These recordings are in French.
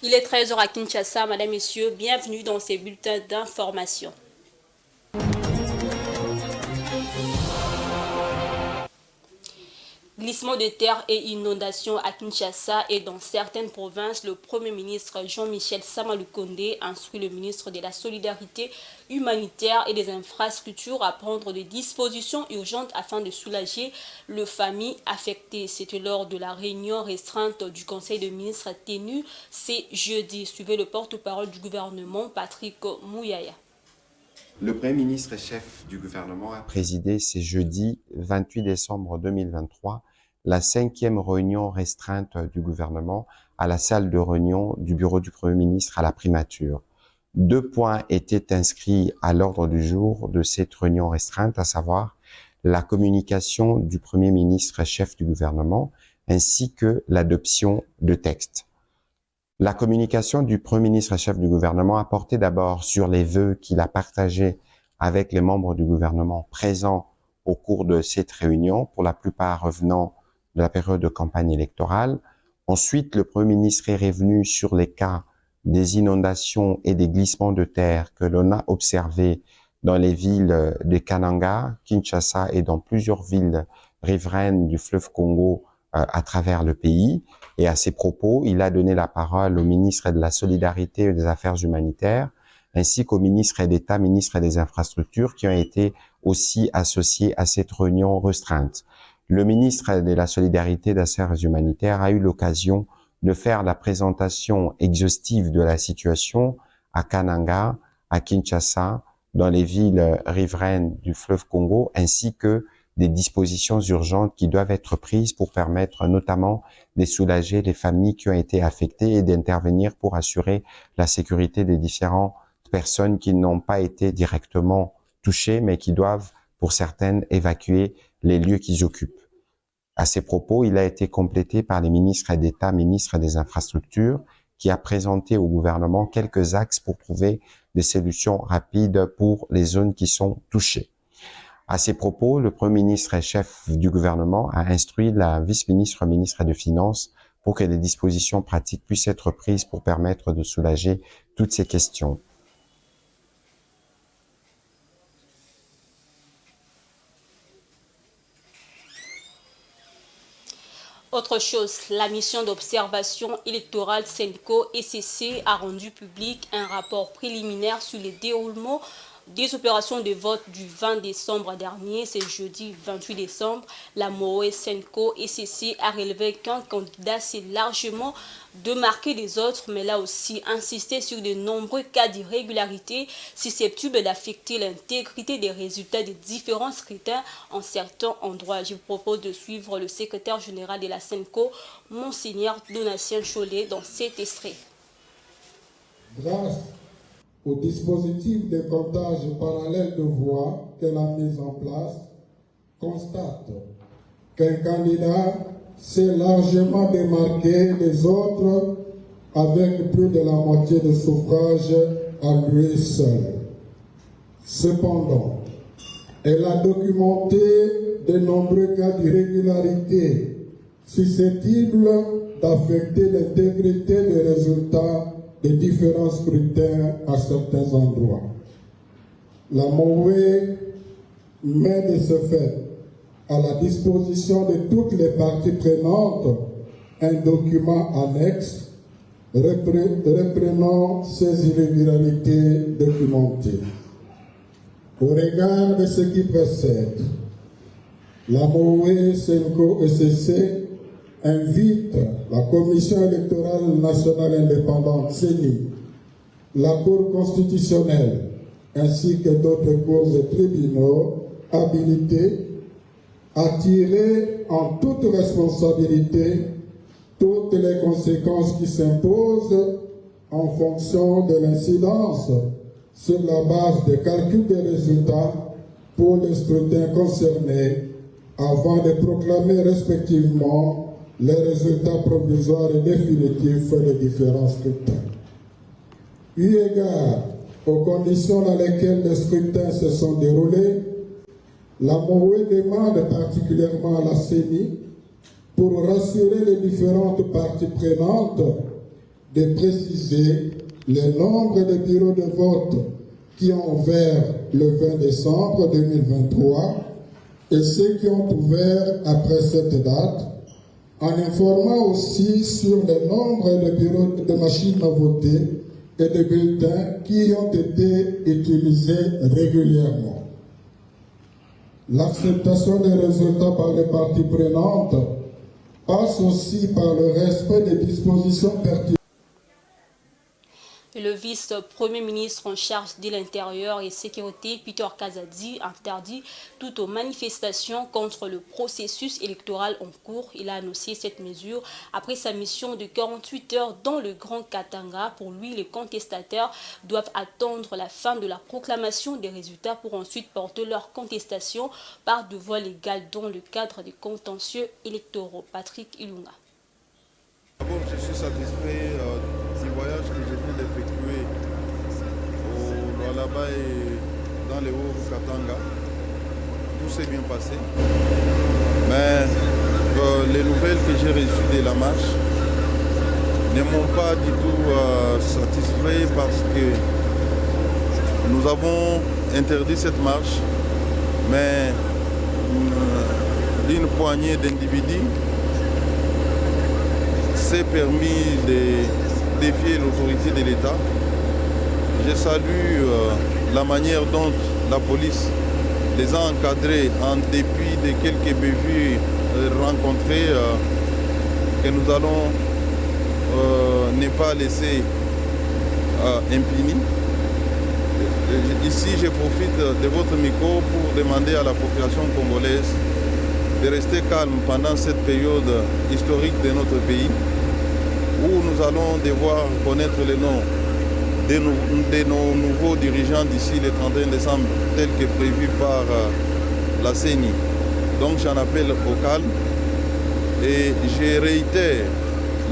Il est 13 h à Kinshasa, Madame, Messieurs, bienvenue dans ces bulletins d'information. Glissement de terre et inondations à Kinshasa et dans certaines provinces, le Premier ministre Jean-Michel Sama Lukonde instruit le ministre de la Solidarité humanitaire et des infrastructures à prendre des dispositions urgentes afin de soulager les familles affectées. C'était lors de la réunion restreinte du Conseil de ministres tenue ce jeudi. Suivez le porte-parole du gouvernement, Patrick Mouyaya. Le Premier ministre et chef du gouvernement a présidé ce jeudi 28 décembre 2023 la 5e réunion restreinte du gouvernement à la salle de réunion du bureau du Premier ministre à la primature. 2 points étaient inscrits à l'ordre du jour de cette réunion restreinte, à savoir la communication du Premier ministre et chef du gouvernement ainsi que l'adoption de textes. La communication du Premier ministre et chef du gouvernement a porté d'abord sur les vœux qu'il a partagés avec les membres du gouvernement présents au cours de cette réunion, pour la plupart revenant de la période de campagne électorale. Ensuite, le Premier ministre est revenu sur les cas des inondations et des glissements de terre que l'on a observés dans les villes de Kananga, Kinshasa et dans plusieurs villes riveraines du fleuve Congo à travers le pays. Et à ces propos, il a donné la parole au ministre de la Solidarité et des Affaires humanitaires, ainsi qu'au ministre d'État, ministre des Infrastructures, qui ont été aussi associés à cette réunion restreinte. Le ministre de la Solidarité et des Affaires humanitaires a eu l'occasion de faire la présentation exhaustive de la situation à Kananga, à Kinshasa, dans les villes riveraines du fleuve Congo, ainsi que des dispositions urgentes qui doivent être prises pour permettre notamment de soulager les familles qui ont été affectées et d'intervenir pour assurer la sécurité des différentes personnes qui n'ont pas été directement touchées, mais qui doivent, pour certaines, évacuer les lieux qu'ils occupent. À ces propos, il a été complété par les ministres d'État, ministres des Infrastructures, qui a présenté au gouvernement quelques axes pour trouver des solutions rapides pour les zones qui sont touchées. À ces propos, le Premier ministre et chef du gouvernement a instruit la vice-ministre, ministre des Finances, pour que des dispositions pratiques puissent être prises pour permettre de soulager toutes ces questions. Autre chose, la mission d'observation électorale SENCO-ECC a rendu public un rapport préliminaire sur le déroulement des opérations de vote du 20 décembre dernier. C'est jeudi 28 décembre. La MOE SENCO-ECC a relevé qu'un candidat s'est largement démarqué des autres, mais là aussi insisté sur de nombreux cas d'irrégularité susceptibles d'affecter l'intégrité des résultats des différents scrutins en certains endroits. Je vous propose de suivre le secrétaire général de la SENCO, Monseigneur Donatien Cholet, dans cet extrait. Grâce au dispositif de comptage parallèle de voix qu'elle a mis en place, constate qu'un candidat s'est largement démarqué des autres avec plus de la moitié des suffrages à lui seul. Cependant, elle a documenté de nombreux cas d'irrégularité susceptibles d'affecter l'intégrité des résultats des différents scrutins à certains endroits. La MOE met de ce fait à la disposition de toutes les parties prenantes un document annexe reprenant ces irrégularités documentées. Au regard de ce qui précède, la MOE SENCO-ECC invite la Commission électorale nationale indépendante CENI, la Cour constitutionnelle ainsi que d'autres cours et tribunaux habilités à tirer en toute responsabilité toutes les conséquences qui s'imposent en fonction de l'incidence sur la base des calculs des résultats pour les scrutins concernés avant de proclamer respectivement les résultats provisoires et définitifs des différents scrutins. Eu égard aux conditions dans lesquelles les scrutins se sont déroulés, la MOE demande particulièrement à la CENI, pour rassurer les différentes parties prenantes, de préciser le nombre de bureaux de vote qui ont ouvert le 20 décembre 2023 et ceux qui ont ouvert après cette date, en informant aussi sur le nombre de bureaux de machines à voter et de bulletins qui ont été utilisés régulièrement. L'acceptation des résultats par les parties prenantes passe aussi par le respect des dispositions pertinentes. Le vice-premier ministre en charge de l'Intérieur et Sécurité, Peter Kazadi, interdit toute manifestation contre le processus électoral en cours. Il a annoncé cette mesure après sa mission de 48 heures dans le Grand Katanga. Pour lui, les contestataires doivent attendre la fin de la proclamation des résultats pour ensuite porter leur contestation par de voie légale dans le cadre des contentieux électoraux. Patrick Ilunga. D'abord, je suis satisfait du voyage que je viens d'effectuer au Lualaba et dans le Haut-Katanga. Tout s'est bien passé. Mais les nouvelles que j'ai reçues de la marche ne m'ont pas du tout satisfait parce que nous avons interdit cette marche, mais une poignée d'individus s'est permis de défier l'autorité de l'État. Je salue la manière dont la police les a encadrés en dépit de quelques bévues rencontrées que nous allons ne pas laisser impunis. Ici, je profite de votre micro pour demander à la population congolaise de rester calme pendant cette période historique de notre pays, où nous allons devoir connaître les noms de nos nouveaux dirigeants d'ici le 31 décembre, tel que prévu par la CENI. Donc j'en appelle au calme et je réitère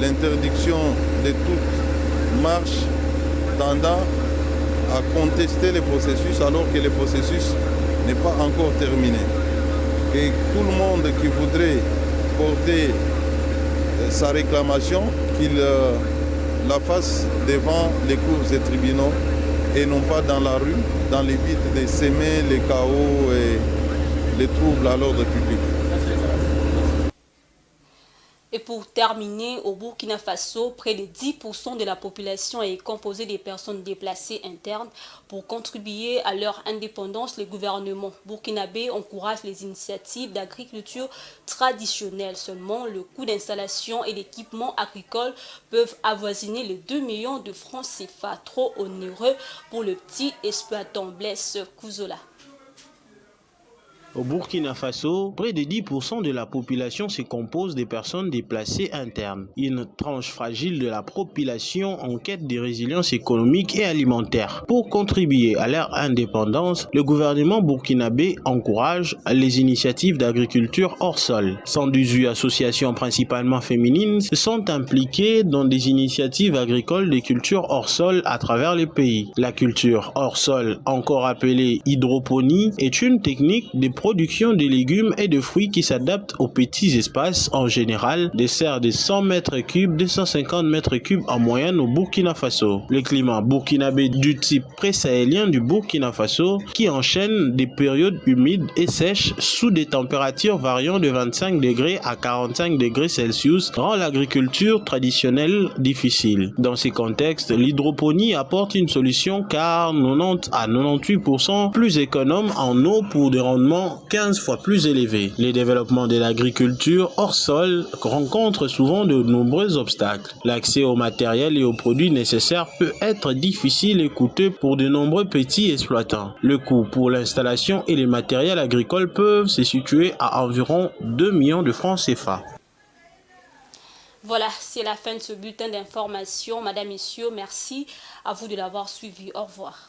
l'interdiction de toute marche tendant à contester le processus alors que le processus n'est pas encore terminé. Et tout le monde qui voudrait porter sa réclamation, qu'il la fasse devant les cours et tribunaux et non pas dans la rue, dans le but de s'aimer les chaos et les troubles à l'ordre public. Et pour terminer, au Burkina Faso, près de 10% de la population est composée des personnes déplacées internes. Pour contribuer à leur indépendance, le gouvernement burkinabé encourage les initiatives d'agriculture traditionnelle. Seulement, le coût d'installation et d'équipement agricole peuvent avoisiner les 2 millions de francs CFA, trop onéreux pour le petit exploitant. Blaise Kouzola. Au Burkina Faso, près de 10% de la population se compose des personnes déplacées internes, une tranche fragile de la population en quête de résilience économique et alimentaire. Pour contribuer à leur indépendance, le gouvernement burkinabé encourage les initiatives d'agriculture hors sol. 118 associations principalement féminines se sont impliquées dans des initiatives agricoles de culture hors sol à travers le pays. La culture hors sol, encore appelée hydroponie, est une technique de production de légumes et de fruits qui s'adaptent aux petits espaces en général, des serres de 100 mètres cubes, 250 mètres cubes en moyenne au Burkina Faso. Le climat burkinabé du type pré-sahélien du Burkina Faso, qui enchaîne des périodes humides et sèches sous des températures variant de 25 degrés à 45 degrés Celsius, rend l'agriculture traditionnelle difficile. Dans ces contextes, l'hydroponie apporte une solution car 90 à 98% plus économe en eau pour des rendements 15 fois plus élevés. Le développement de l'agriculture hors sol rencontre souvent de nombreux obstacles. L'accès au matériel et aux produits nécessaires peut être difficile et coûteux pour de nombreux petits exploitants. Le coût pour l'installation et les matériels agricoles peuvent se situer à environ 2 millions de francs CFA. Voilà, c'est la fin de ce bulletin d'information. Madame, Messieurs, merci à vous de l'avoir suivi. Au revoir.